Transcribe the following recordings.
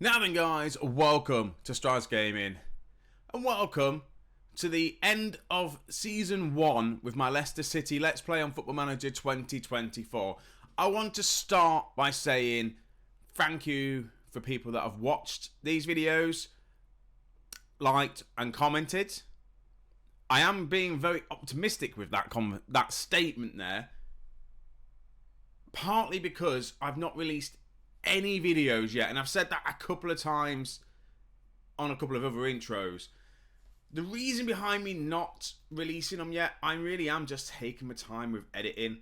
Now then guys, welcome to Strasz Gaming and welcome to the end of Season 1 with my Leicester City Let's Play on Football Manager 2024. I want to start by saying thank you for people that have watched these videos, liked and commented. I am being very optimistic with that statement there, partly because I've not released any videos yet, and I've said that a couple of times on a couple of other intros. The reason behind me not releasing them yet, I really am just taking my time with editing.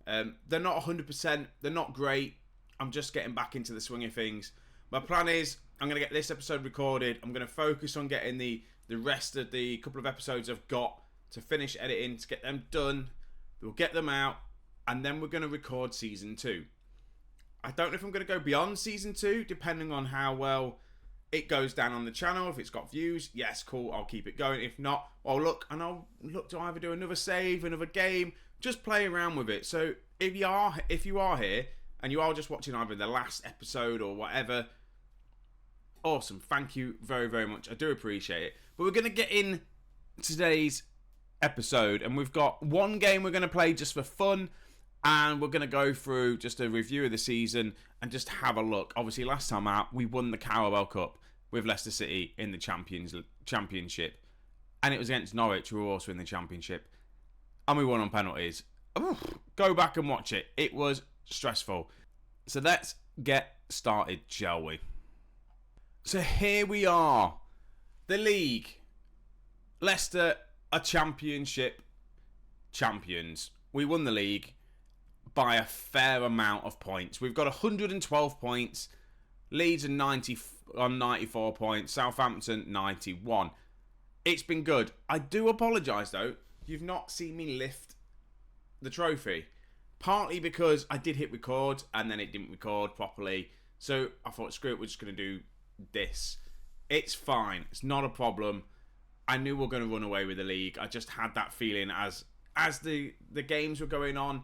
They're not 100%, they're not great. I'm just getting back into the swing of things. My plan is I'm going to get this episode recorded. I'm going to focus on getting the rest of the couple of episodes I've got to finish editing, to get them done. We'll get them out, and then we're going to record Season 2. I don't know if I'm going to go beyond Season 2, depending on how well it goes down on the channel. If it's got views, yes, cool, I'll keep it going. If not, I'll look to either do another save, another game, just play around with it. So if you are here and you are just watching either the last episode or whatever, awesome, thank you very, very much. I do appreciate it. But we're going to get in today's episode, and we've got one game we're going to play just for fun. And we're going to go through just a review of the season and just have a look. Obviously, last time out, we won the Carabao Cup with Leicester City in the Championship. And it was against Norwich, who were also in the Championship. And we won on penalties. Go back and watch it. It was stressful. So let's get started, shall we? So here we are. The league. Leicester are Championship champions. We won the league by a fair amount of points. We've got 112 points. Leeds are 94 points. Southampton 91. It's been good. I do apologise though. You've not seen me lift the trophy. Partly because I did hit record and then it didn't record properly. So I thought, screw it, we're just going to do this. It's fine. It's not a problem. I knew we were going to run away with the league. I just had that feeling as the games were going on.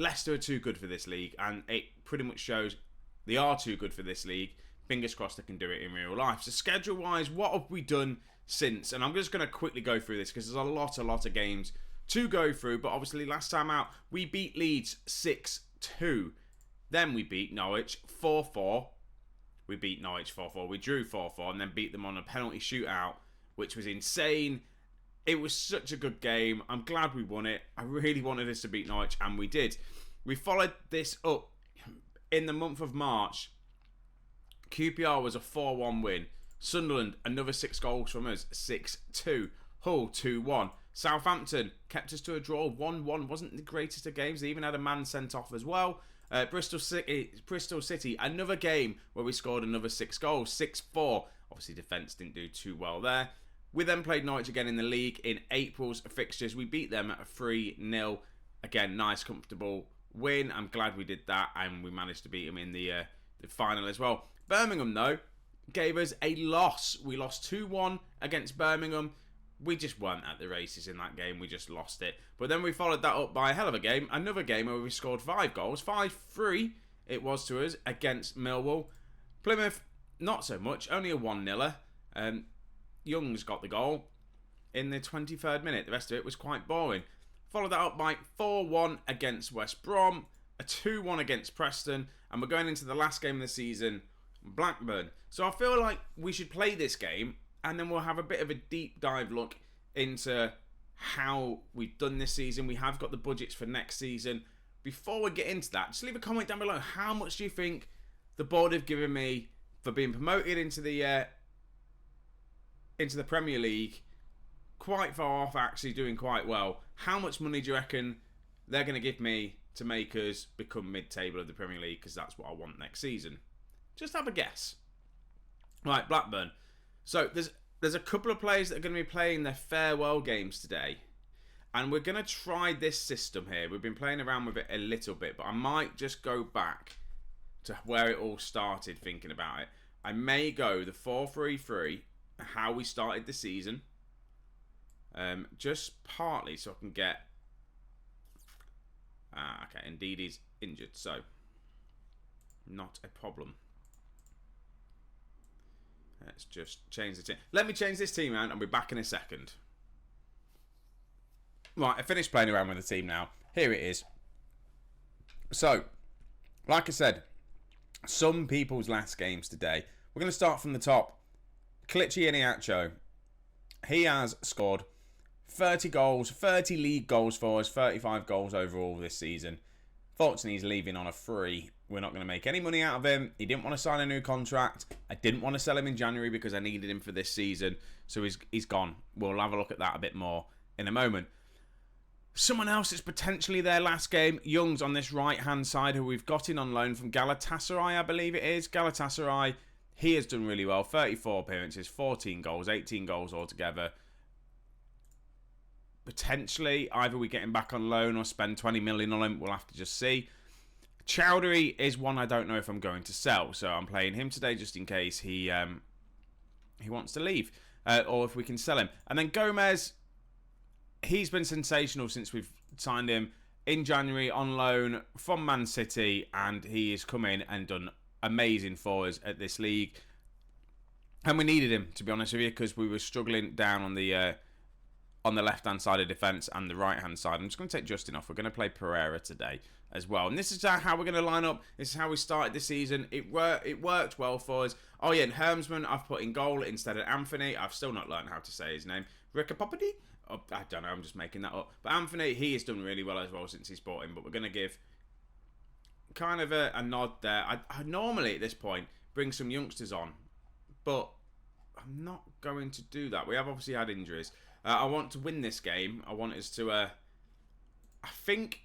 Leicester are too good for this league, and it pretty much shows they are too good for this league. Fingers crossed they can do it in real life. So schedule-wise, what have we done since? And I'm just going to quickly go through this because there's a lot of games to go through. But obviously, last time out, we beat Leeds 6-2. Then we beat Norwich 4-4. We beat Norwich 4-4. We drew 4-4 and then beat them on a penalty shootout, which was insane. It was such a good game. I'm glad we won it. I really wanted us to beat Norwich, and we did. We followed this up in the month of March. QPR was a 4-1 win. Sunderland, another 6 goals from us, 6-2. Hull, 2-1. Southampton kept us to a draw, 1-1. Wasn't the greatest of games. They even had a man sent off as well. Bristol City, another game where we scored another 6 goals, 6-4. Obviously, defence didn't do too well there. We then played Norwich again in the league in April's fixtures. We beat them at a 3-0. Again, nice, comfortable win. I'm glad we did that, and we managed to beat them in the final as well. Birmingham, though, gave us a loss. We lost 2-1 against Birmingham. We just weren't at the races in that game. We just lost it. But then we followed that up by a hell of a game. Another game where we scored 5 goals. 5-3 it was to us against Millwall. Plymouth, not so much. Only a 1-0er. Young's got the goal in the 23rd minute. The rest of it was quite boring. Followed that up by 4-1 against West Brom, a 2-1 against Preston, and we're going into the last game of the season, Blackburn. So I feel like we should play this game, and then we'll have a bit of a deep dive look into how we've done this season. We have got the budgets for next season. Before we get into that, just leave a comment down below. How much do you think the board have given me for being promoted into the Premier League, quite far off, actually doing quite well? How much money do you reckon they're going to give me to make us become mid-table of the Premier League? Because that's what I want next season. Just have a guess. Right, Blackburn. So there's a couple of players that are going to be playing their farewell games today, and we're going to try this system here. We've been playing around with it a little bit, but I might just go back to where it all started thinking about it. I may go the 4-3-3, how we started the season, just partly so I can get okay, indeed he's injured, so not a problem. Let's just change the team. Let me change this team around and we'll be back in a second. Right, I finished playing around with the team now. Here it is. So, like I said, some people's last games today. We're going to start from the top. Kelechi Iheanacho. He has scored 30 goals, 30 league goals for us, 35 goals overall this season. Fortunately, he's leaving on a free. We're not going to make any money out of him. He didn't want to sign a new contract. I didn't want to sell him in January because I needed him for this season. So he's gone. We'll have a look at that a bit more in a moment. Someone else is potentially their last game. Young's on this right-hand side, who we've got in on loan from Galatasaray, I believe it is. Galatasaray, he has done really well. 34 appearances, 14 goals, 18 goals altogether. Potentially, either we get him back on loan or spend 20 million on him. We'll have to just see. Chowdhury is one I don't know if I'm going to sell, so I'm playing him today just in case he wants to leave, or if we can sell him. And then Gomez, he's been sensational since we've signed him in January on loan from Man City, and he has come in and done amazing for us at this league. And we needed him, to be honest with you, because we were struggling down on the left-hand side of defence and the right-hand side. I'm just going to take Justin off. We're going to play Pereira today as well. And this is how we're going to line up. This is how we started the season. It worked well for us. Oh, yeah, and Hermsman, I've put in goal instead of Anthony. I've still not learned how to say his name. Ricapopedy? Oh, I don't know, I'm just making that up. But Anthony, he has done really well as well since he's bought him. But we're going to give kind of a nod there. I normally, at this point, bring some youngsters on. But I'm not going to do that. We have obviously had injuries. I want to win this game. I want us to... I think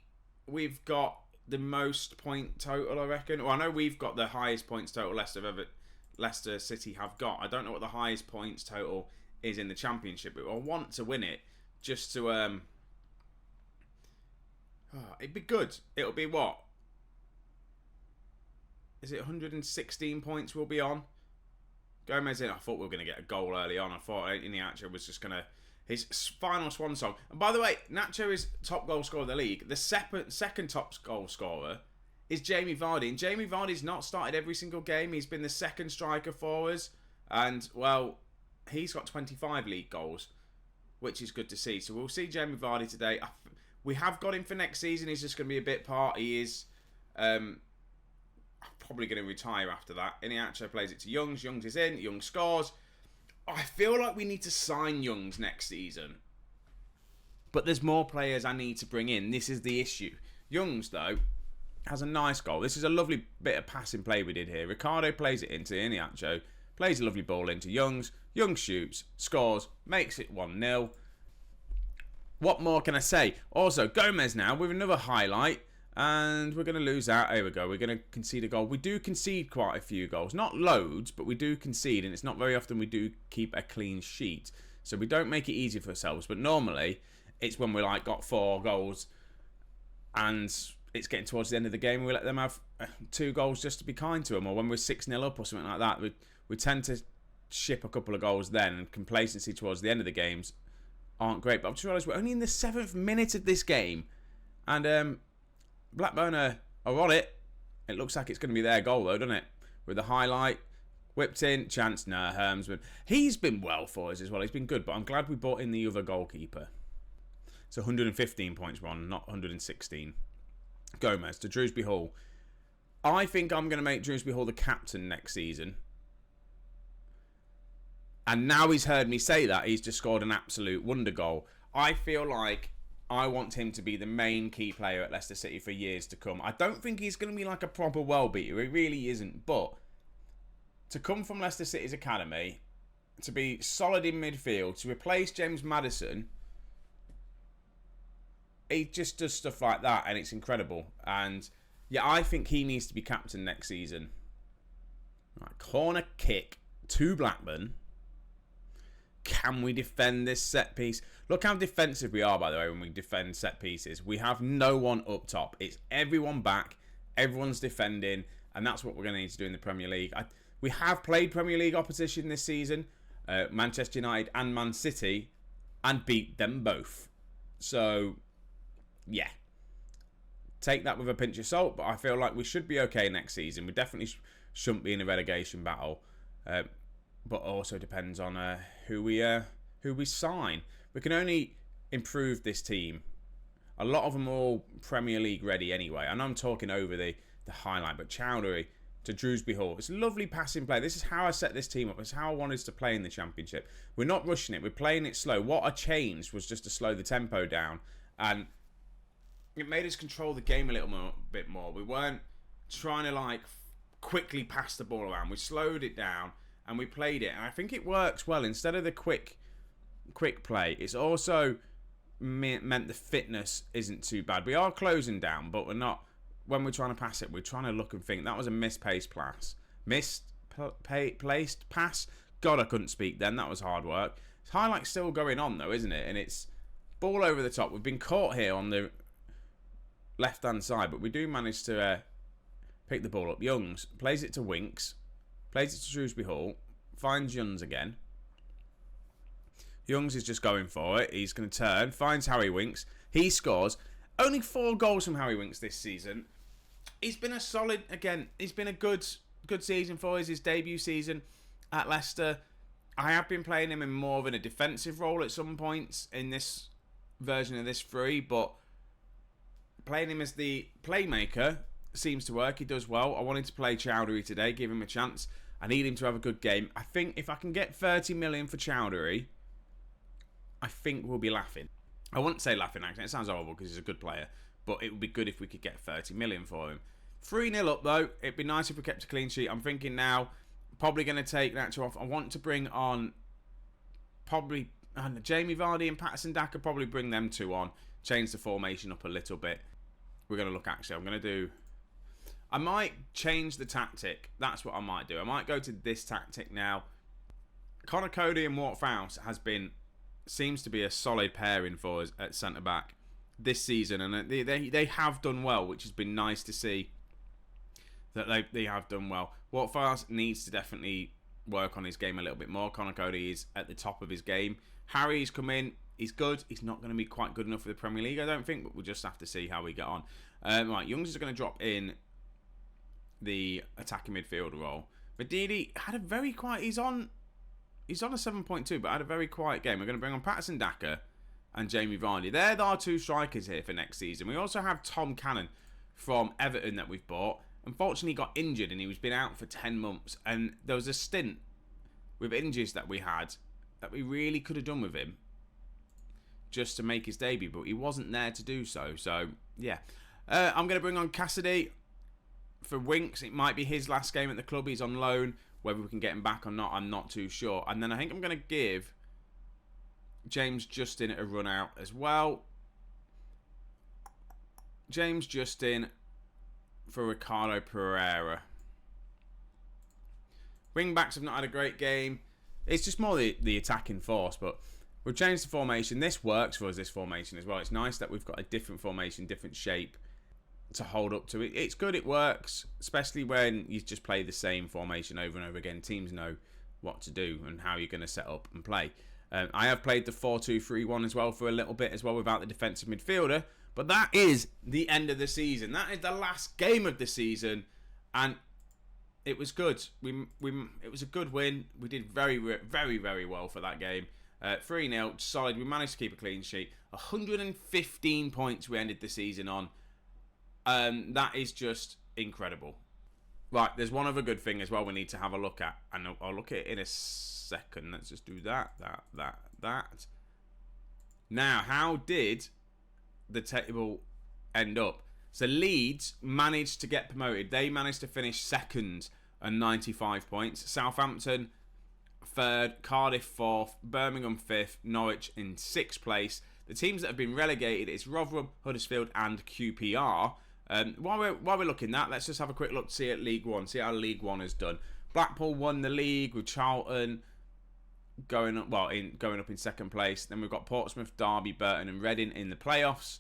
we've got the most point total, I reckon. Well, I know we've got the highest points total Leicester City have got. I don't know what the highest points total is in the Championship, but I want to win it just to... it'd be good. It'll be what? Is it 116 points we'll be on? Gomez in. I thought we were going to get a goal early on. I thought Iheanacho was just going to... His final swan song. And by the way, Nacho is top goal scorer of the league. The second top goal scorer is Jamie Vardy. And Jamie Vardy's not started every single game. He's been the second striker for us. And, well, he's got 25 league goals, which is good to see. So we'll see Jamie Vardy today. We have got him for next season. He's just going to be a bit part. He is probably going to retire after that. Iheanacho plays it to Youngs. Youngs is in. Youngs scores. I feel like we need to sign Youngs next season. But there's more players I need to bring in. This is the issue. Youngs, though, has a nice goal. This is a lovely bit of passing play we did here. Ricardo plays it into Iheanacho. Plays a lovely ball into Youngs. Youngs shoots, scores, makes it 1-0. What more can I say? Also, Gomez now with another highlight. And we're going to lose out. Here we go. We're going to concede a goal. We do concede quite a few goals. Not loads, but we do concede. And it's not very often we do keep a clean sheet. So we don't make it easy for ourselves. But normally, it's when we got 4 goals. And it's getting towards the end of the game. We let them have 2 goals just to be kind to them. Or when we're 6-0 up or something like that. We tend to ship a couple of goals then. And complacency towards the end of the games aren't great. But I've just realised we're only in the 7th minute of this game. And... Blackburn are on it. It looks like it's going to be their goal, though, doesn't it? With the highlight. Whipped in. Chance. Nah, Hermsman. He's been well for us as well. He's been good, but I'm glad we bought in the other goalkeeper. So 115 points we're on, not 116. Gomez to Drewsbury Hall. I think I'm going to make Drewsbury Hall the captain next season. And now he's heard me say that, he's just scored an absolute wonder goal. I feel like I want him to be the main key player at Leicester City for years to come. I don't think he's going to be like a proper well-beater. He really isn't. But to come from Leicester City's academy, to be solid in midfield, to replace James Maddison, he just does stuff like that, and it's incredible. And yeah, I think he needs to be captain next season. Right, corner kick to Blackburn. Can we defend this set piece? Look how defensive we are, by the way, when we defend set pieces. We have no one up top. It's everyone back. Everyone's defending. And that's what we're going to need to do in the Premier League. We have played Premier League opposition this season. Manchester United and Man City. And beat them both. So, yeah. Take that with a pinch of salt. But I feel like we should be okay next season. We definitely shouldn't be in a relegation battle. but also depends on who we sign. We can only improve this team. A lot of them are all Premier League ready anyway. And I'm talking over the highlight, but Chowdhury to Drewsbury Hall. It's lovely passing play. This is how I set this team up. It's how I wanted to play in the Championship. We're not rushing it. We're playing it slow. What I changed was just to slow the tempo down. And it made us control the game a little bit more. We weren't trying to like quickly pass the ball around. We slowed it down and we played it. And I think it works well. Instead of the quick play, it's also meant the fitness isn't too bad. We are closing down, but we're not. When we're trying to pass it, we're trying to look and think. That was a misplaced pass. Misplaced pass. God, I couldn't speak then. That was hard work. It's highlight still going on though, isn't it? And it's ball over the top. We've been caught here on the left-hand side, but we do manage to pick the ball up. Youngs plays it to Winks. Plays it to Shrewsbury Hall. Finds Youngs again. Youngs is just going for it. He's going to turn. Finds Harry Winks. He scores. Only 4 goals from Harry Winks this season. He's been a solid, again, he's been a good season for us, his debut season at Leicester. I have been playing him in more of a defensive role at some points in this version of this 3, but playing him as the playmaker seems to work. He does well. I wanted to play Chowdhury today, give him a chance. I need him to have a good game. I think if I can get 30 million for Chowdhury, I think we'll be laughing. I wouldn't say laughing, actually. It sounds horrible because he's a good player. But it would be good if we could get 30 million for him. 3-0 up, though. It'd be nice if we kept a clean sheet. I'm thinking now, probably going to take Nacho off. I want to bring on probably Jamie Vardy and Patterson Daka. Probably bring them 2 on. Change the formation up a little bit. We're going to look, actually. I'm going to do... I might change the tactic. That's what I might do. I might go to this tactic now. Connor Cody and Walt Prowse seems to be a solid pairing for us at centre-back this season. And they have done well, which has been nice to see that they have done well. Walt Prowse needs to definitely work on his game a little bit more. Connor Cody is at the top of his game. Harry's come in. He's good. He's not going to be quite good enough for the Premier League, I don't think, but we'll just have to see how we get on. Right, Youngs is going to drop in the attacking midfielder role. But Didi had a very quiet... He's on a 7.2, but had a very quiet game. We're going to bring on Patterson Daka and Jamie Vardy. They're our 2 strikers here for next season. We also have Tom Cannon from Everton that we've bought. Unfortunately, he got injured and he's been out for 10 months. And there was a stint with injuries that we had that we really could have done with him just to make his debut, but he wasn't there to do so. So, yeah. I'm going to bring on Cassidy for Winks. It might be his last game at the club. He's on loan. Whether we can get him back or not, I'm not too sure. And then I think I'm going to give James Justin a run out as well. James Justin for Ricardo Pereira. Wing-backs have not had a great game. It's just more the attacking force, but we've changed the formation. This works for us, this formation as well. It's nice that we've got a different formation, different shape to hold up to it. It's good, it works, especially when you just play the same formation over and over again. Teams know what to do and how you're going to set up and play. I have played the 4-2-3-1 as well for a little bit as well without the defensive midfielder, but that is the end of the season. That is the last game of the season, and it was good. It was a good win. We did very, very, very well for that game. 3-0, solid. We managed to keep a clean sheet. 115 points we ended the season on. That is just incredible. Right, there's one other good thing as well we need to have a look at, and I'll look at it in a second. Let's just do that. Now, how did the table end up? So Leeds managed to get promoted. They managed to finish second and 95 points. Southampton third, Cardiff fourth, Birmingham fifth, Norwich in sixth place. The teams that have been relegated is Rotherham, Huddersfield and QPR. While we're looking at that, let's just have a quick look to see at League One, see how League One has done. Blackpool won the league with Charlton going up in second place. Then we've got Portsmouth, Derby, Burton and Reading in the playoffs.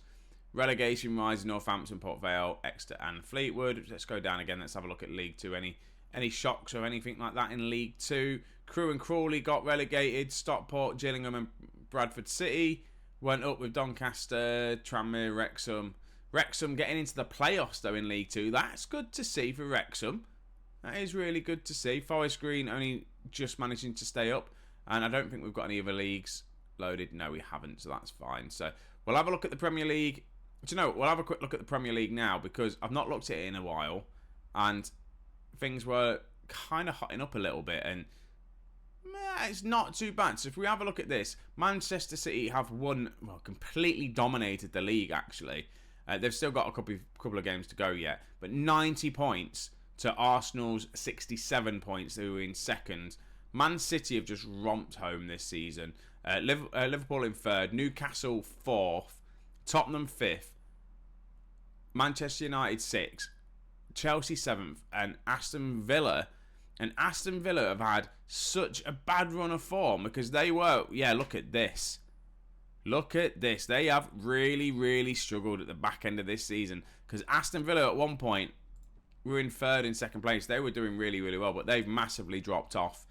Relegation rise Northampton, Port Vale, Exeter and Fleetwood. Let's go down again. Let's have a look at League Two. Any shocks or anything like that in League Two? Crewe and Crawley got relegated. Stockport, Gillingham and Bradford City went up with Doncaster, Tranmere, Wrexham. Wrexham getting into the playoffs though in League Two. That's good to see for Wrexham. That is really good to see. Forest Green only just managing to stay up. And I don't think we've got any other leagues loaded. No, we haven't, so that's fine. So we'll have a look at the Premier League. Do you know, we'll have a quick look at the Premier League now, because I've not looked at it in a while, and things were kind of hotting up a little bit, and it's not too bad. So if we have a look at this, Manchester City have completely dominated the league, actually. They've still got a couple of games to go yet, but 90 points to Arsenal's 67 points, who are in second. Man City have just romped home this season. Liverpool in third, Newcastle fourth, Tottenham fifth, Manchester United sixth, Chelsea seventh, and Aston Villa. And Aston Villa have had such a bad run of form, because they were, look at this. Look at this. They have really, really struggled at the back end of this season, because Aston Villa at one point were in third and second place. They were doing really, really well, but they've massively dropped off.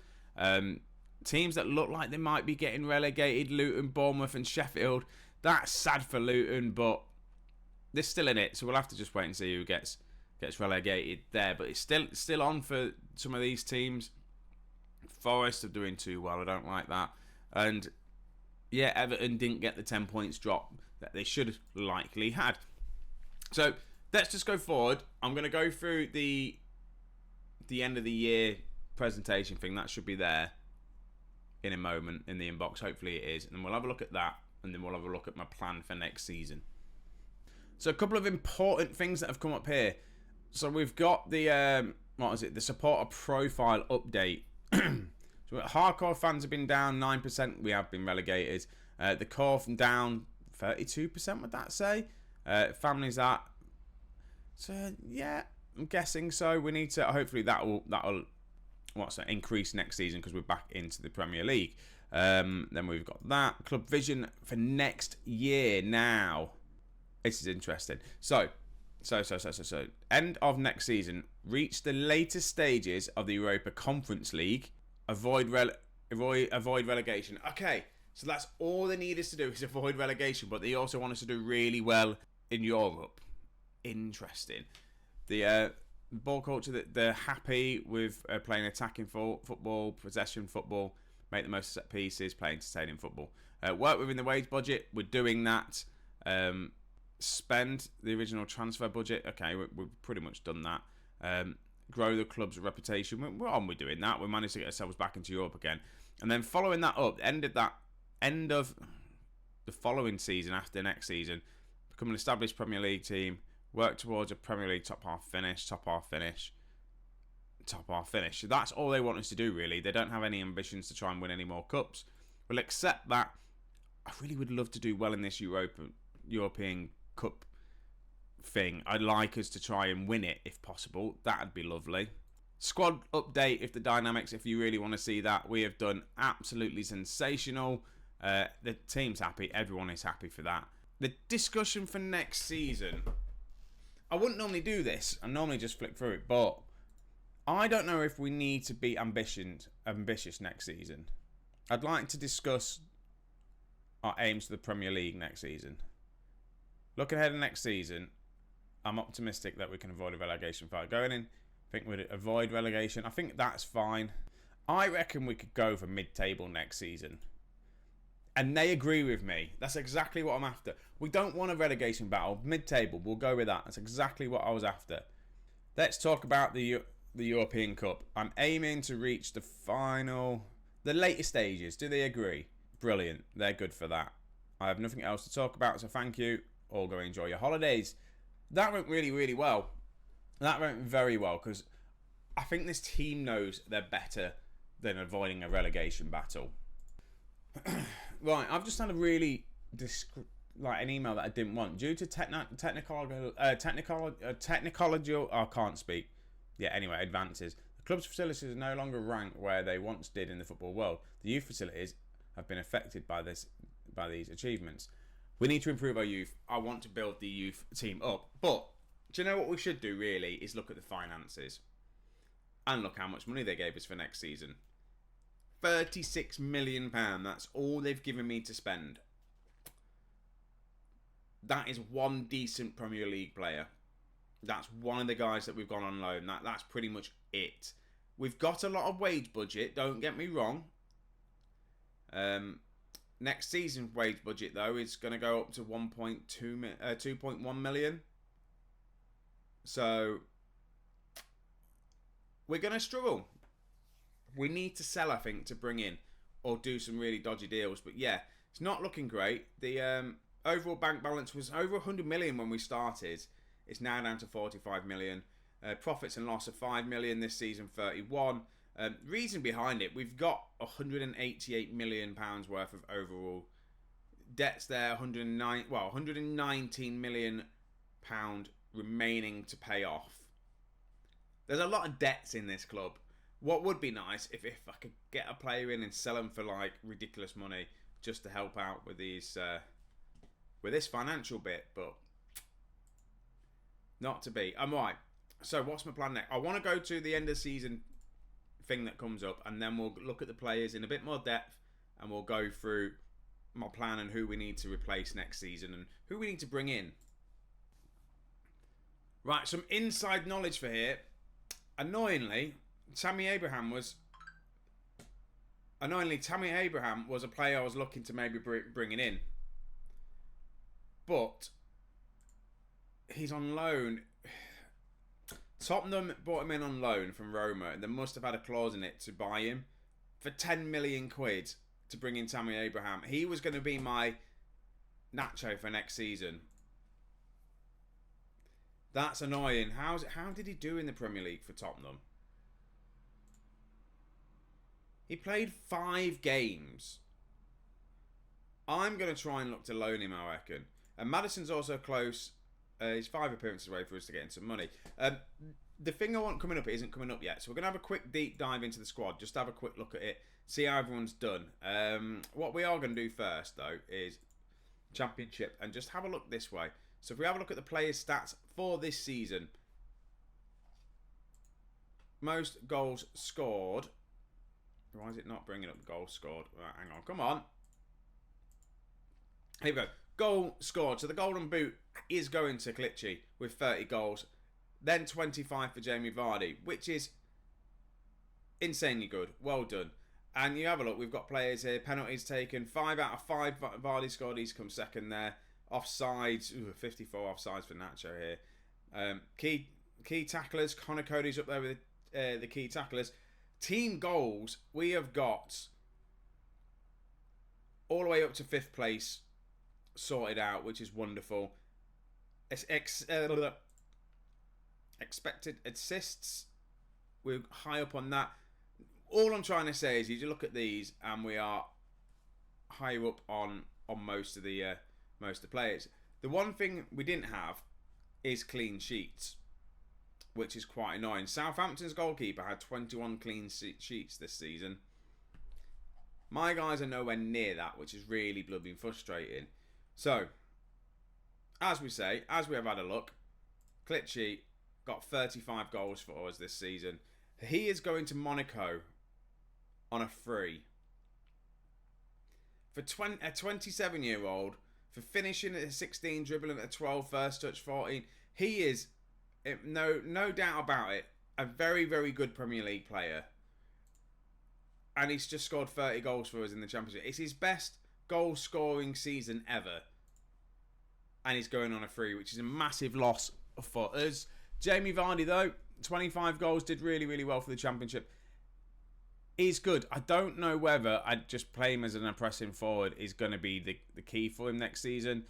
Teams that look like they might be getting relegated, Luton, Bournemouth and Sheffield. That's sad for Luton, but they're still in it, so we'll have to just wait and see who gets relegated there. But it's still on for some of these teams. Forest are doing too well. I don't like that. And yeah, Everton didn't get the 10 points drop that they should have likely had. So let's just go forward. I'm going to go through the end of the year presentation thing. That should be there in a moment in the inbox. Hopefully it is. And then we'll have a look at that. And then we'll have a look at my plan for next season. So a couple of important things that have come up here. So we've got the the supporter profile update. So hardcore fans have been down 9%. We have been relegated. The core from down 32%. Would that say? Families at. So yeah, I'm guessing so. We need to. Hopefully that'll increase next season, because we're back into the Premier League. Then we've got that club vision for next year now. This is interesting. So, end of next season, reach the later stages of the Europa Conference League, avoid relegation. Okay, so that's all they need us to do, is avoid relegation, but they also want us to do really well in Europe. Interesting. The ball culture, that they're happy with playing attacking football, possession football, make the most of set pieces, play entertaining football. Work within the wage budget. We're doing that. Spend the original transfer budget. Okay, we've pretty much done that. Grow the club's reputation. We're on with doing that. We managed to get ourselves back into Europe again. And then following that up, end of the following season, after next season, become an established Premier League team. Work towards a Premier League top half finish. That's all they want us to do, really. They don't have any ambitions to try and win any more cups. We'll accept that. I really would love to do well in this European Cup thing. I'd like us to try and win it if possible. That'd be lovely. Squad update, if you really want to see that. We have done absolutely sensational. The team's happy. Everyone is happy for that. The discussion for next season. I wouldn't normally do this. I normally just flick through it, but I don't know if we need to be ambitious next season. I'd like to discuss our aims for the Premier League next season. Looking ahead to next season, I'm optimistic that we can avoid a relegation fight. Going in, I think we'd avoid relegation. I think that's fine. I reckon we could go for mid-table next season. And they agree with me. That's exactly what I'm after. We don't want a relegation battle. Mid-table, we'll go with that. That's exactly what I was after. Let's talk about the European Cup. I'm aiming to reach the later stages. Do they agree? Brilliant. They're good for that. I have nothing else to talk about, so thank you. All go enjoy your holidays. That went really, really well. That went very well, because I think this team knows they're better than avoiding a relegation battle. Right, I've just had a really an email that I didn't want due to technological. I can't speak. Yeah, anyway, advances. The club's facilities are no longer ranked where they once did in the football world. The youth facilities have been affected by these achievements. We need to improve our youth. I want to build the youth team up. But do you know what we should do, really, is look at the finances. And look how much money they gave us for next season. £36 million. That's all they've given me to spend. That is one decent Premier League player. That's one of the guys that we've gone on loan. That's pretty much it. We've got a lot of wage budget, don't get me wrong. Next season's wage budget, though, is going to go up to 2.1 million. So, we're going to struggle. We need to sell, I think, to bring in or do some really dodgy deals. But yeah, it's not looking great. The overall bank balance was over 100 million when we started. It's now down to 45 million. Profits and loss of 5 million this season, 31. Reason behind it, we've got 188 million pounds worth of overall debts there. 119 million pound remaining to pay off. There's a lot of debts in this club. What would be nice if I could get a player in and sell them for like ridiculous money just to help out with these with this financial bit, but not to be. I'm right. So what's my plan next? I want to go to the end of the season thing that comes up, and then we'll look at the players in a bit more depth, and we'll go through my plan and who we need to replace next season and who we need to bring in. Right, some inside knowledge for here. Annoyingly, Tammy Abraham was a player I was looking to maybe bringing in, but he's on loan. Tottenham brought him in on loan from Roma, and they must have had a clause in it to buy him for 10 million quid to bring in Tammy Abraham. He was going to be my Nacho for next season. That's annoying. How did he do in the Premier League for Tottenham? He played 5 games. I'm going to try and look to loan him, I reckon. And Maddison's also close. He's 5 appearances away for us to get in some money. The thing I want coming up, it isn't coming up yet. So we're going to have a quick deep dive into the squad. Just have a quick look at it. See how everyone's done. What we are going to do first, though, is Championship. And just have a look this way. So if we have a look at the players' stats for this season. Most goals scored. Why is it not bringing up goals scored? Right, hang on. Come on. Here we go. Goal scored. So the golden boot is going to Klitschy with 30 goals. Then 25 for Jamie Vardy, which is insanely good. Well done. And you have a look. We've got players here. Penalties taken. 5 out of 5 Vardy scored. He's come second there. Offsides. 54 offsides for Nacho here. Key tacklers. Connor Cody's up there with the key tacklers. Team goals. We have got all the way up to 5th place sorted out, which is wonderful. Expected assists, we're high up on that. All I'm trying to say is you look at these and we are higher up on most of the players. The one thing we didn't have is clean sheets, which is quite annoying. Southampton's goalkeeper had 21 clean sheets this season. My guys are nowhere near that, which is really bloody frustrating. So, as we have had a look, Klitschy got 35 goals for us this season. He is going to Monaco on a free. For a 27-year-old, for finishing at 16, dribbling at 12, first touch 14, he is, no doubt about it, a very, very good Premier League player. And he's just scored 30 goals for us in the Championship. It's his best goal-scoring season ever. And he's going on a free, which is a massive loss for us. Jamie Vardy, though, 25 goals, did really, really well for the Championship. He's good. I don't know whether I'd just play him as an pressing forward is going to be the key for him next season.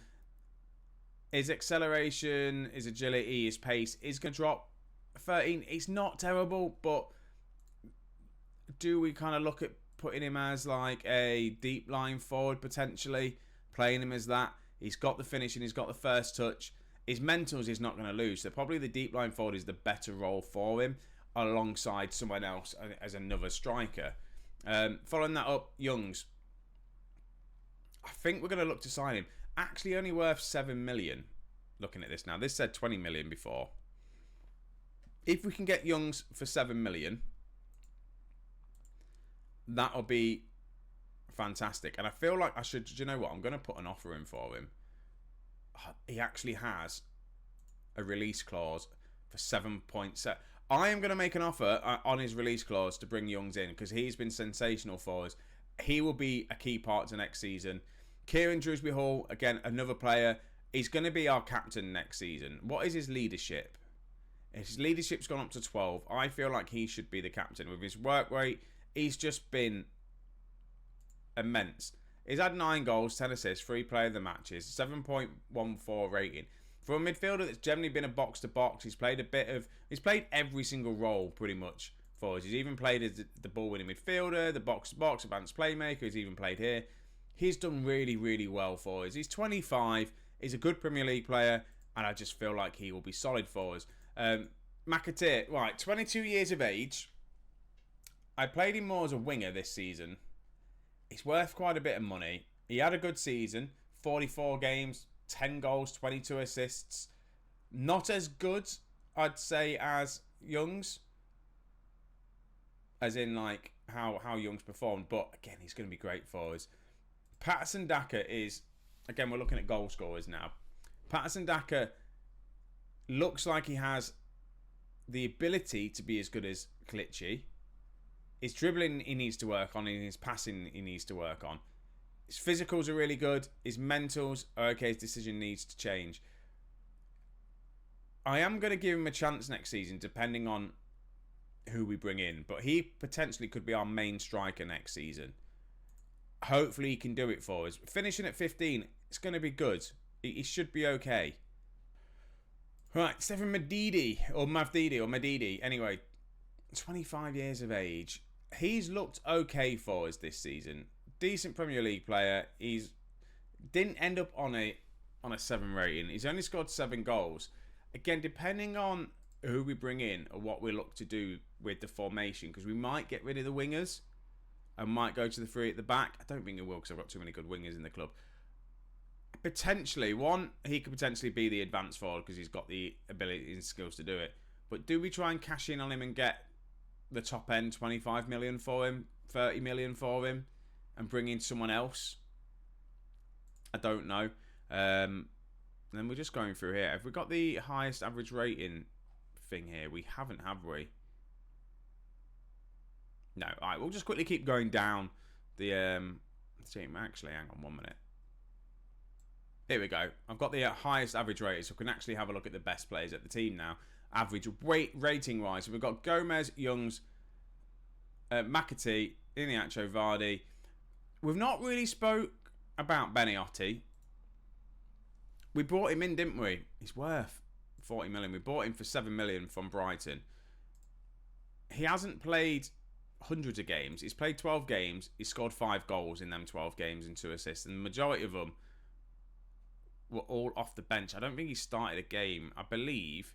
His acceleration, his agility, his pace is going to drop. 13, it's not terrible, but do we kind of look at putting him as like a deep line forward potentially? Playing him as that. He's got the finishing, he's got the first touch. His mentals is not going to lose. So probably the deep line forward is the better role for him alongside someone else as another striker. Following that up, Youngs. I think we're going to look to sign him. Actually only worth 7 million. Looking at this now. This said 20 million before. If we can get Youngs for 7 million, that'll be fantastic. And I feel like I should, do you know what? I'm going to put an offer in for him. He actually has a release clause for 7.7. I am going to make an offer on his release clause to bring Youngs in because he's been sensational for us. He will be a key part to next season. Kieran Drewsbury Hall, again, another player. He's going to be our captain next season. What is his leadership? His leadership's gone up to 12. I feel like he should be the captain. With his work rate, he's just been immense. He's had 9 goals, 10 assists, 3 player of the matches, 7.14 rating. For a midfielder that's generally been a box-to-box, he's played every single role pretty much for us. He's even played as the ball-winning midfielder, the box-to-box, advanced playmaker. He's even played here. He's done really, really well for us. He's 25. He's a good Premier League player, and I just feel like he will be solid for us. McAteer, right, 22 years of age. I played him more as a winger this season. He's worth quite a bit of money. He had a good season, 44 games, 10 goals, 22 assists. Not as good, I'd say, as Young's. As in, like, how Young's performed. But, again, he's going to be great for us. Patterson Daka is... Again, we're looking at goal scorers now. Patterson Daka looks like he has the ability to be as good as Kelechi. His dribbling he needs to work on, and his passing he needs to work on. His physicals are really good. His mentals are okay. His decision needs to change. I am going to give him a chance next season, depending on who we bring in. But he potentially could be our main striker next season. Hopefully he can do it for us. Finishing at 15, it's going to be good. He should be okay. Right, Stefan Madidi. Anyway, 25 years of age. He's looked okay for us this season. Decent Premier League player. He's didn't end up on a 7 rating. He's only scored 7 goals. Again, depending on who we bring in or what we look to do with the formation, because we might get rid of the wingers and might go to the 3 at the back. I don't think it will because I've got too many good wingers in the club. Potentially, he could potentially be the advanced forward because he's got the ability and skills to do it. But do we try and cash in on him and get the top end 25 million for him, 30 million for him, and bring in someone else? I don't know. And then we're just going through here. Have we got the highest average rating thing here? We haven't, have we? No. All right, we'll just quickly keep going down the team. Actually, hang on 1 minute. Here we go. I've got the highest average rating, so we can actually have a look at the best players at the team now. Average rating-wise. So we've got Gomez, Youngs, McAtee, Iniacho, Vardy. We've not really spoke about Beniotti. We brought him in, didn't we? He's worth 40 million. We bought him for 7 million from Brighton. He hasn't played hundreds of games. He's played 12 games. He's scored 5 goals in them 12 games and 2 assists. And the majority of them were all off the bench. I don't think he started a game. I believe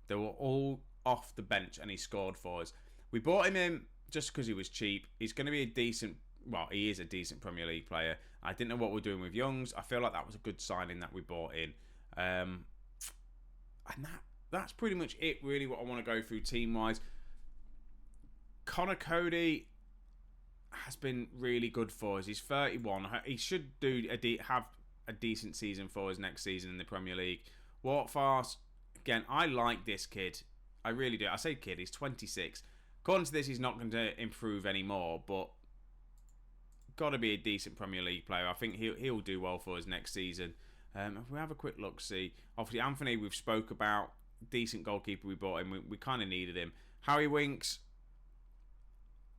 they were all off the bench and he scored for us. We bought him in just because he was cheap. He's going to be a decent... Well, he is a decent Premier League player. I didn't know what we're doing with Youngs. I feel like that was a good signing that we bought in. And that's pretty much it, really, what I want to go through team-wise. Connor Cody has been really good for us. He's 31. He should have a decent season for us next season in the Premier League. Walt Farce, again, I like this kid. I really do. I say kid, he's 26. According to this, he's not going to improve anymore, but got to be a decent Premier League player. I think he'll do well for us next season. If we have a quick look, see. Obviously, Anthony, we've spoke about. Decent goalkeeper we bought him. We kind of needed him. Harry Winks,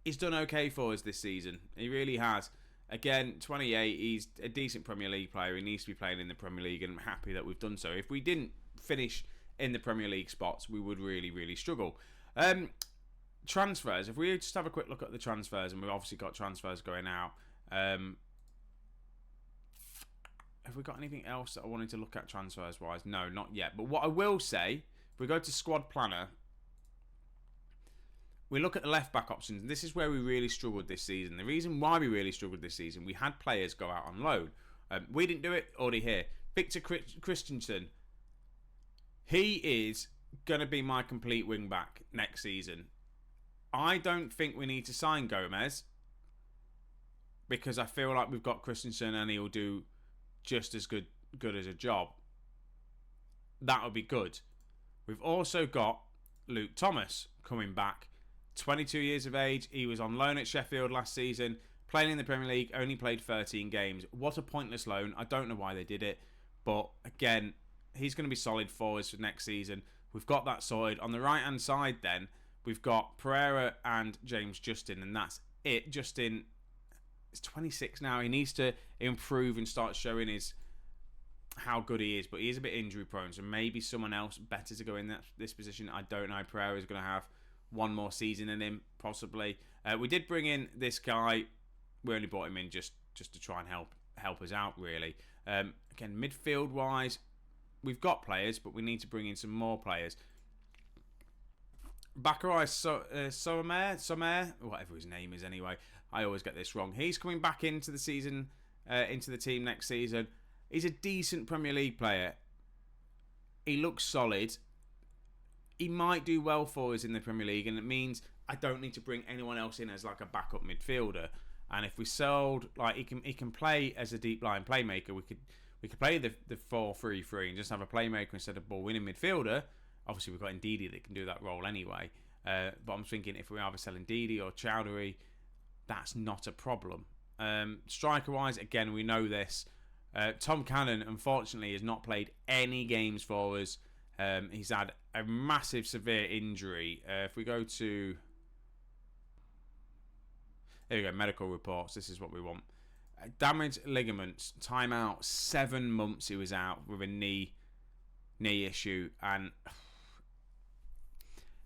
he's done okay for us this season. He really has. Again, 28, he's a decent Premier League player. He needs to be playing in the Premier League, and I'm happy that we've done so. If we didn't finish in the Premier League spots, we would really, really struggle. Transfers. If we just have a quick look at the transfers, and we've obviously got transfers going out. Have we got anything else that I wanted to look at transfers-wise? No, not yet. But what I will say, if we go to Squad Planner, we look at the left-back options, and this is where we really struggled this season. The reason why we really struggled this season, we had players go out on loan. We didn't do it, already here. Victor Christensen, he is going to be my complete wing-back next season. I don't think we need to sign Gomez, because I feel like we've got Christensen and he'll do just as good as a job. That would be good. We've also got Luke Thomas coming back. 22 years of age. He was on loan at Sheffield last season. Playing in the Premier League. Only played 13 games. What a pointless loan. I don't know why they did it. But again, he's going to be solid for us for next season. We've got that sorted. On the right-hand side then, we've got Pereira and James Justin. And that's it. Justin is 26 now. He needs to improve and start showing how good he is. But he is a bit injury prone. So maybe someone else better to go in this position. I don't know. Pereira is going to have one more season in him, possibly. We did bring in this guy. We only brought him in just to try and help us out, really. Again, midfield-wise, we've got players, but we need to bring in some more players. Bakarai Sommer, whatever his name is anyway. I always get this wrong. He's coming back into the season, into the team next season. He's a decent Premier League player. He looks solid. He might do well for us in the Premier League, and it means I don't need to bring anyone else in as like a backup midfielder. And if we sold, like, he can play as a deep line playmaker, we could play the 4-3-3 and just have a playmaker instead of ball winning midfielder. Obviously, we've got Ndidi that can do that role anyway. But I'm thinking if we either sell Ndidi or Chowdhury, that's not a problem. Striker-wise, again, we know this. Tom Cannon, unfortunately, has not played any games for us. He's had a massive, severe injury. If we go to... There we go, medical reports. This is what we want. Damaged ligaments, timeout, 7 months he was out with a knee issue. And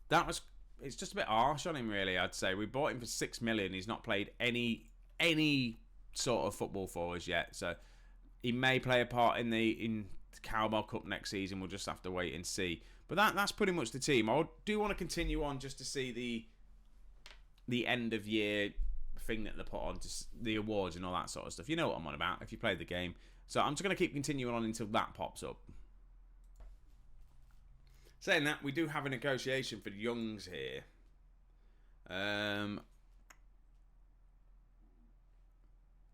it's just a bit harsh on him, really, I'd say. We bought him for 6 million. He's not played any sort of football for us yet. So he may play a part in the Carabao Cup next season. We'll just have to wait and see. But that's pretty much the team. I do want to continue on just to see the end of year thing that they put on, just the awards and all that sort of stuff. You know what I'm on about if you played the game. So I'm just going to keep continuing on until that pops up. Saying that, we do have a negotiation for Youngs here.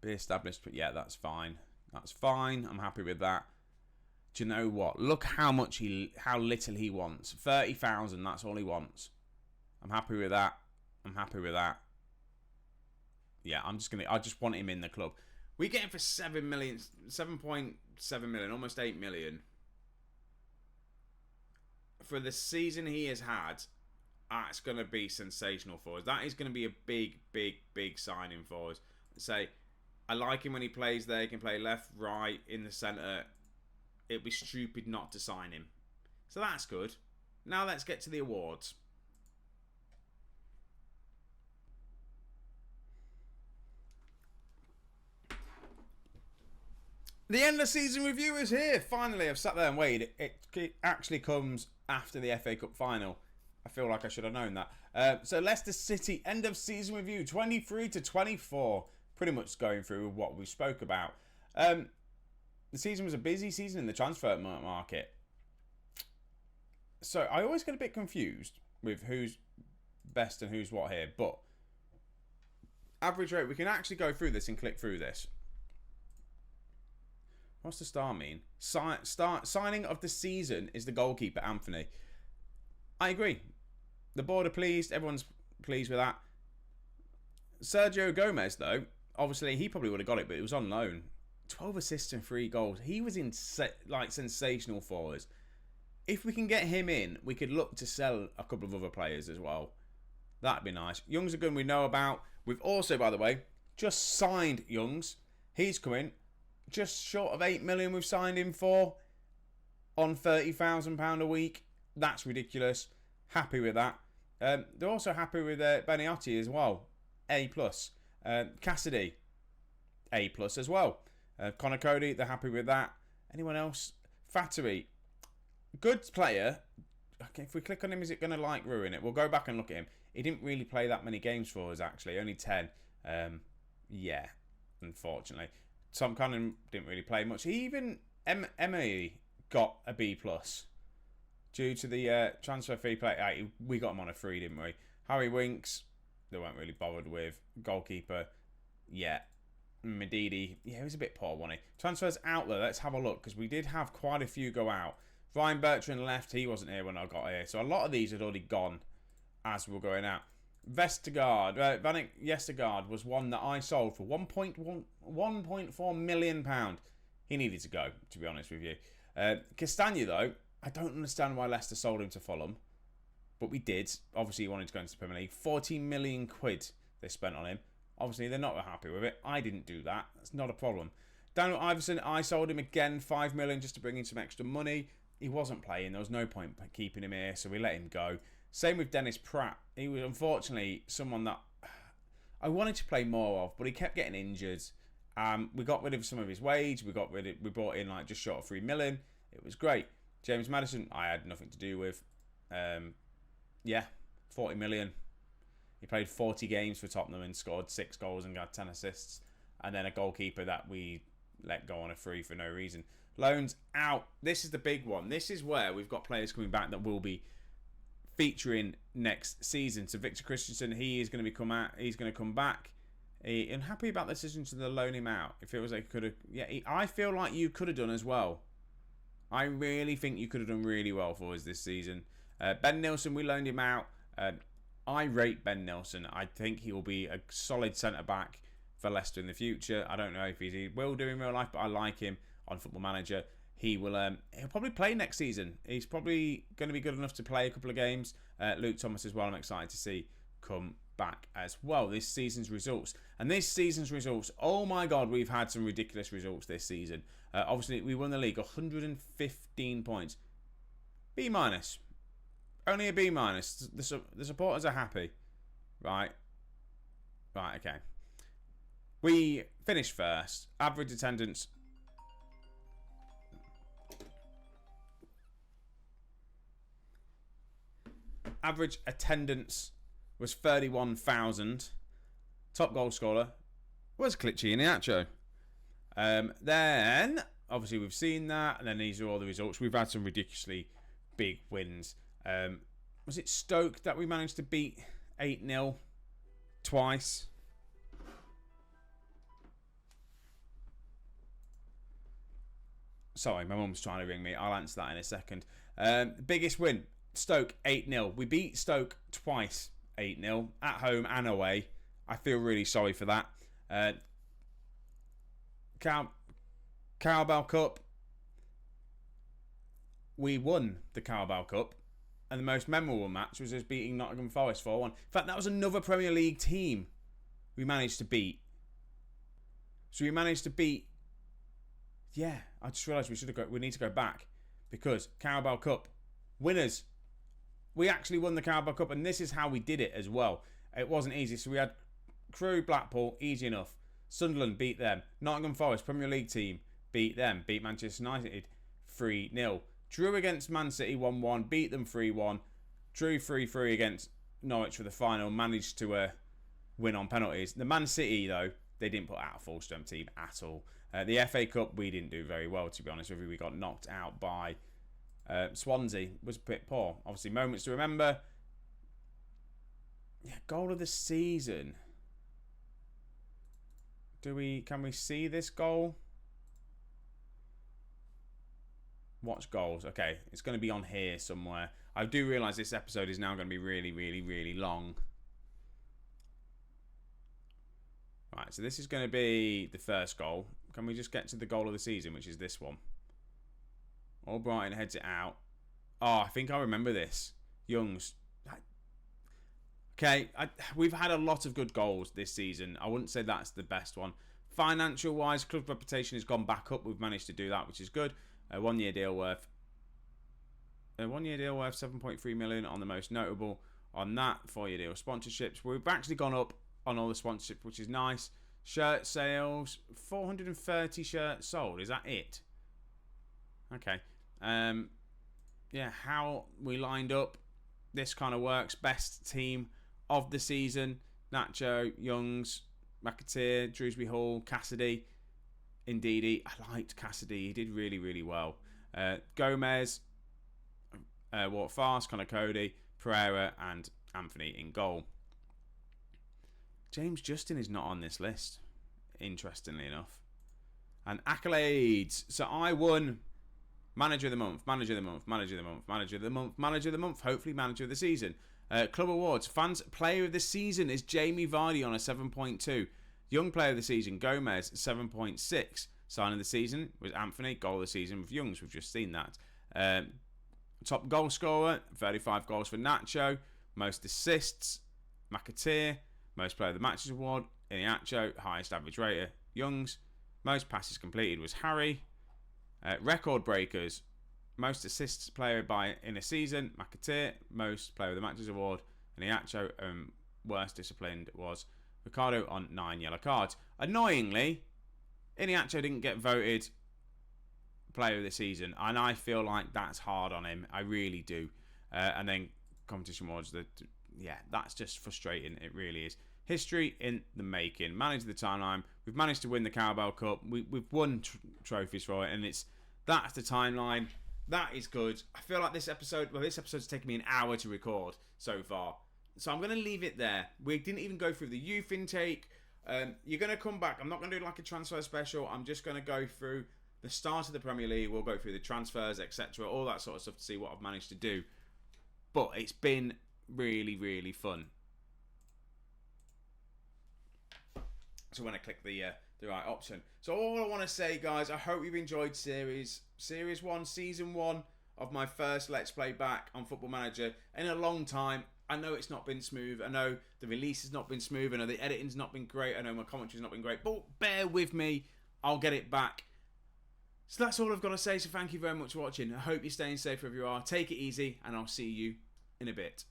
Be established, but yeah, that's fine. That's fine. I'm happy with that. Do you know what? Look how little he wants. 30,000. That's all he wants. I'm happy with that. Yeah, I just want him in the club. We get him for 7 million, 7.7 million, almost 8 million. For the season he has had, that's going to be sensational for us. That is going to be a big signing for us. Say, I like him when he plays there. He can play left, right, in the centre. It'd be stupid not to sign him. So that's good. Now let's get to the awards. The end of season review is here. Finally, I've sat there and waited. It actually comes after the FA Cup final. I feel like I should have known that. So Leicester City end of season review 23-24. Pretty much going through what we spoke about. The season was a busy season in the transfer market. So I always get a bit confused with who's best and who's what here. But average rate, we can actually go through this and click through this. What's the star mean? Signing of the season is the goalkeeper, Anthony. I agree. The board are pleased. Everyone's pleased with that. Sergio Gomez, though, obviously he probably would have got it, but it was on loan. 12 assists and 3 goals. He was sensational for us. If we can get him in, we could look to sell a couple of other players as well. That'd be nice. Young's a gun we know about. We've also, by the way, just signed Youngs. He's coming. Just short of 8 million we've signed him for on £30,000 a week. That's ridiculous. Happy with that. They're also happy with Beniotti as well. A+. Cassidy, A+ as well. Connor Cody, they're happy with that. Anyone else? Fattery, good player. Okay, if we click on him, is it going to ruin it? We'll go back and look at him. He didn't really play that many games for us, actually. Only 10. Yeah, unfortunately. Tom Cannon didn't really play much. Even Emery got a B+ due to the transfer fee play. We got him on a 3, didn't we? Harry Winks, they weren't really bothered with. Goalkeeper, yeah. Medidi, yeah, he was a bit poor, wasn't he? Transfers out there, let's have a look, because we did have quite a few go out. Ryan Bertrand left. He wasn't here when I got here. So a lot of these had already gone as we were going out. Vestergaard, Vanek Vestergaard was one that I sold for £1.4 million. He needed to go, to be honest with you. Castagna, though, I don't understand why Leicester sold him to Fulham. But we did. Obviously, he wanted to go into the Premier League. 14 million quid they spent on him. Obviously, they're not happy with it. I didn't do that. That's not a problem. Daniel Iverson, I sold him again, 5 million, just to bring in some extra money. He wasn't playing. There was no point keeping him here, so we let him go. Same with Dennis Pratt. He was unfortunately someone that I wanted to play more of, but he kept getting injured. We got rid of some of his wage. We brought in like just short of 3 million. It was great. James Maddison, I had nothing to do with. 40 million. He played 40 games for Tottenham and scored 6 goals and got 10 assists. And then a goalkeeper that we let go on a free for no reason. Loans out. This is the big one. This is where we've got players coming back that will be featuring next season. So Victor Christensen, he's going to come back. I'm happy about the decision to loan him out. It feels like he could have. Yeah, I feel like you could have done as well. I really think you could have done really well for us this season. Ben Nilsson, we loaned him out. I rate Ben Nilsson. I think he will be a solid centre back for Leicester in the future. I don't know if he will do in real life, but I like him on Football Manager. He'll probably play next season. He's probably going to be good enough to play a couple of games. Luke Thomas as well, I'm excited to see come back as well. This season's results. And this season's results, oh my God, we've had some ridiculous results this season. Obviously, we won the league, 115 points. B-. Only a B-. The supporters are happy. Right, okay. We finished first. Average attendance. Average attendance was 31,000. Top goal scorer was Kelechi Iheanacho. Then, obviously, we've seen that. And then these are all the results. We've had some ridiculously big wins. Was it Stoke that we managed to beat 8-0 twice? Sorry, my mum's trying to ring me. I'll answer that in a second. Biggest win, Stoke 8-0. We beat Stoke twice 8-0 at home and away. I feel really sorry for that. Carabao Cup. We won the Carabao Cup. And the most memorable match was us beating Nottingham Forest 4-1. In fact, that was another Premier League team we managed to beat. So we managed to beat... Yeah, I just realised we need to go back. Because Carabao Cup winners. We actually won the Carabao Cup, and this is how we did it as well. It wasn't easy. So we had Crewe, Blackpool, easy enough. Sunderland beat them. Nottingham Forest, Premier League team, beat them. Beat Manchester United 3-0. Drew against Man City 1-1. Beat them 3-1. Drew 3-3 against Norwich for the final. Managed to win on penalties. The Man City, though, they didn't put out a full-strength team at all. The FA Cup, we didn't do very well, to be honest with you. We got knocked out by Swansea. Was a bit poor. Obviously, moments to remember. Yeah, goal of the season. Can we see this goal? Watch goals. Okay, it's going to be on here somewhere. I do realise this episode is now going to be really, really, really long. Right, so this is going to be the first goal. Can we just get to the goal of the season, which is this one? Albrighton heads it out. Oh, I think I remember this. Youngs. Okay, we've had a lot of good goals this season. I wouldn't say that's the best one. Financial-wise, club reputation has gone back up. We've managed to do that, which is good. A one-year deal worth 7.3 million on the most notable. On that 4-year deal sponsorships, we've actually gone up on all the sponsorships, which is nice. Shirt sales, 430 shirts sold. Is that it? Okay. Yeah, how we lined up. This kind of works. Best team of the season: Nacho, Youngs, McAteer, Drewsbury Hall, Cassidy. Indeedy, I liked Cassidy. He did really, really well. Gomez, Walt Fast, Connor Cody, Pereira, and Anthony in goal. James Justin is not on this list, interestingly enough. And accolades. So I won Manager of the month, manager of the month, manager of the month, manager of the month, manager of the month, hopefully manager of the season. Club awards, fans player of the season is Jamie Vardy on a 7.2. Young player of the season, Gomez, 7.6. Sign of the season was Anthony. Goal of the season with Youngs, we've just seen that. Top goal scorer, 35 goals for Nacho. Most assists, McAteer. Most player of the matches award, Iniacho. Highest average rater, Youngs. Most passes completed was Harry. Record breakers, most assists player in a season, McAteer. Most player of the matches award, Iniacho. Worst disciplined was Ricardo on 9 yellow cards. Annoyingly, Iniacho didn't get voted player of the season, and I feel like that's hard on him. I really do. And then competition awards, that's just frustrating. It really is. History in the making. Manage the timeline. We've managed to win the Carabao Cup. We've won trophies for it, and that's the timeline. That is good. I feel like this episode's taken me an hour to record so far. So I'm going to leave it there. We didn't even go through the youth intake. You're going to come back. I'm not going to do like a transfer special. I'm just going to go through the start of the Premier League. We'll go through the transfers, etc., all that sort of stuff to see what I've managed to do. But it's been really, really fun. So when I click the right option. So all I want to say, guys, I hope you've enjoyed Series 1, Season 1 of my first Let's Play back on Football Manager in a long time. I know it's not been smooth. I know the release has not been smooth. I know the editing's not been great. I know my commentary's not been great. But bear with me. I'll get it back. So that's all I've got to say. So thank you very much for watching. I hope you're staying safe wherever you are. Take it easy, and I'll see you in a bit.